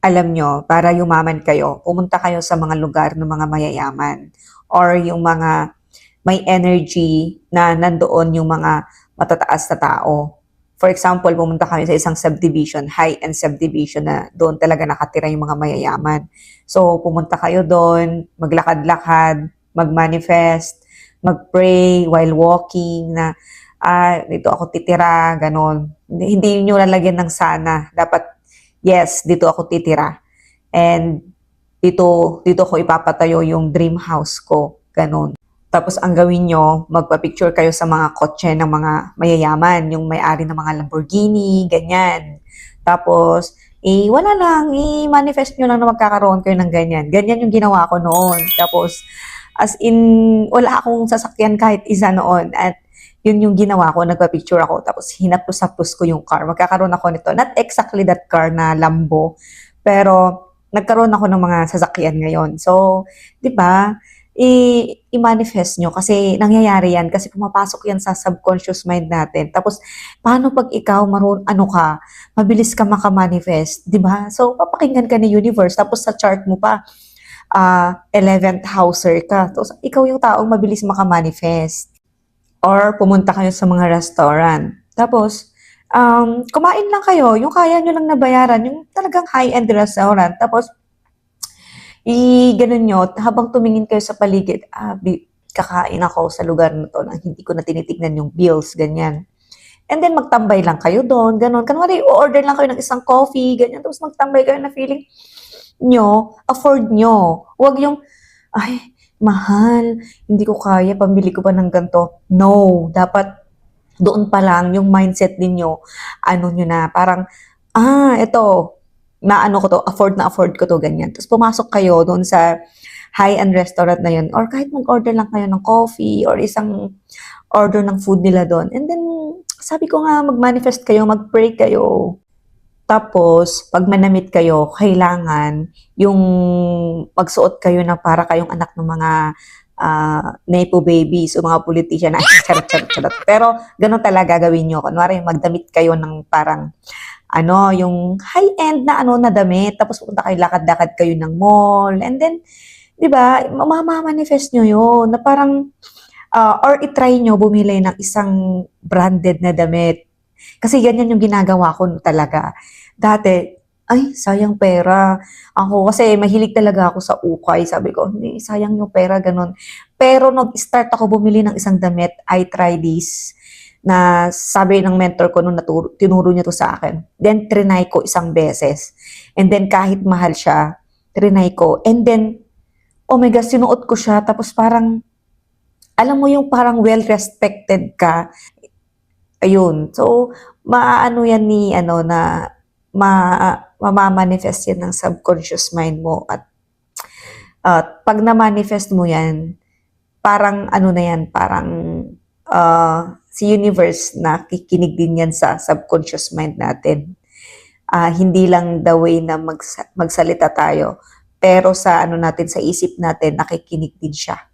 alam nyo, para yumaman kayo, pumunta kayo sa mga lugar ng mga mayayaman or yung mga may energy na nandoon yung mga matataas na tao. For example, pumunta kayo sa isang subdivision, high-end subdivision na doon talaga nakatira yung mga mayayaman. So, pumunta kayo doon, maglakad-lakad, mag-manifest, mag-pray while walking na dito ako titira, ganon. Hindi nyo lalagyan ng sana. Dapat, yes, dito ako titira. And dito ko ipapatayo yung dream house ko, ganon. Tapos ang gawin nyo, magpa-picture kayo sa mga kotse ng mga mayayaman, yung may-ari ng mga Lamborghini, ganyan. Tapos, wala lang, i-manifest nyo lang na magkakaroon kayo ng ganyan. Ganyan yung ginawa ko noon. Tapos, as in, wala akong sasakyan kahit isa noon. At yun yung ginawa ko, nagpa-picture ako. Tapos, hinapos-hapos ko yung car. Magkakaroon ako nito. Not exactly that car na Lambo, pero nagkaroon ako ng mga sasakyan ngayon. So, di ba, i-manifest nyo kasi nangyayari yan kasi pumapasok yan sa subconscious mind natin. Tapos, paano pag ikaw mabilis ka makamanifest, di ba? So, papakinggan ka ni universe. Tapos sa chart mo pa, 11th houser ka. Tapos, ikaw yung taong mabilis makamanifest. Or pumunta kayo sa mga restaurant. Tapos, kumain lang kayo, yung kaya nyo lang nabayaran, yung talagang high-end restaurant. Tapos, ganun nyo, habang tumingin kayo sa paligid, kakain ako sa lugar na to na hindi ko na tinitignan yung bills, ganyan. And then magtambay lang kayo doon, ganun. Kanwari, order lang kayo ng isang coffee, ganyan. Tapos magtambay kayo na feeling nyo, afford nyo. Huwag yung, ay, mahal, hindi ko kaya, pambili ko pa ng ganito. No, dapat doon pa lang yung mindset ninyo, ano nyo na, parang, ito, ko to, afford na afford ko to, ganyan. Tapos pumasok kayo doon sa high-end restaurant na yun, or kahit mag-order lang kayo ng coffee, or isang order ng food nila doon. And then, sabi ko nga, mag-manifest kayo, mag-pray kayo. Tapos, pag manamit kayo, kailangan yung magsuot kayo na para kayong anak ng mga nepo babies o mga politician na charot. Pero, ganun talaga gawin nyo. Kunwari, magdamit kayo ng parang yung high-end na damit, tapos pupunta kayo, lakad-lakad kayo ng mall, and then, di ba, mamamanifest nyo yun, na parang, or itry nyo bumili ng isang branded na damit. Kasi ganyan yung ginagawa ko talaga. Dati, ay, sayang pera. Ako, kasi mahilig talaga ako sa ukay. Sabi ko, hindi, sayang yung pera, ganun. Pero nag-start ako bumili ng isang damit, I try this na sabi ng mentor ko nung tinuro niya to sa akin. Then, trinay ko isang beses. And then, kahit mahal siya, trinay ko. And then, oh my gosh, sinuot ko siya. Tapos parang, alam mo yung parang well-respected ka. Ayun. So, maaano yan ni, na, mamamanifest yan ng subconscious mind mo. At pag na-manifest mo yan, parang na yan, parang si universe na kikinig din yan sa subconscious mind natin. Hindi lang the way na magsalita tayo, pero sa natin, sa isip natin, nakikinig din siya.